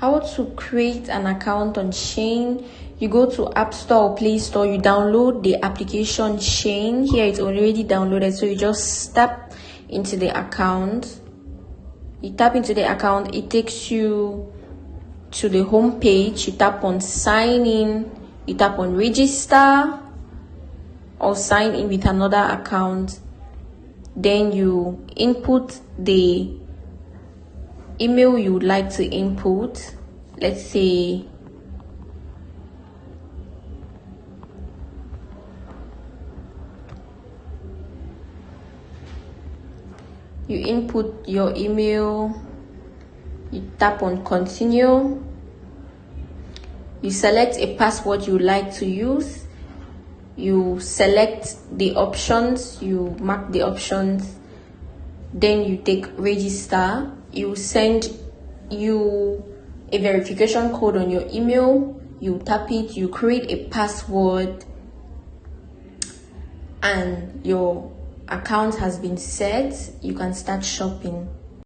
How to create an account on SHEIN. You go to App Store or Play Store, you download the application SHEIN. Here it's already downloaded, so you just tap into the account. You tap into the account, it takes you to the home page. You tap on sign in, you tap on register or sign in with another account. Then you input the email you would like to input. Let's say you input your email, you tap on continue, you select a password you like to use, you select the options, you mark the options, then you take register. You send you a verification code on your email, you tap it, you create a password, and your account has been set. You can start shopping.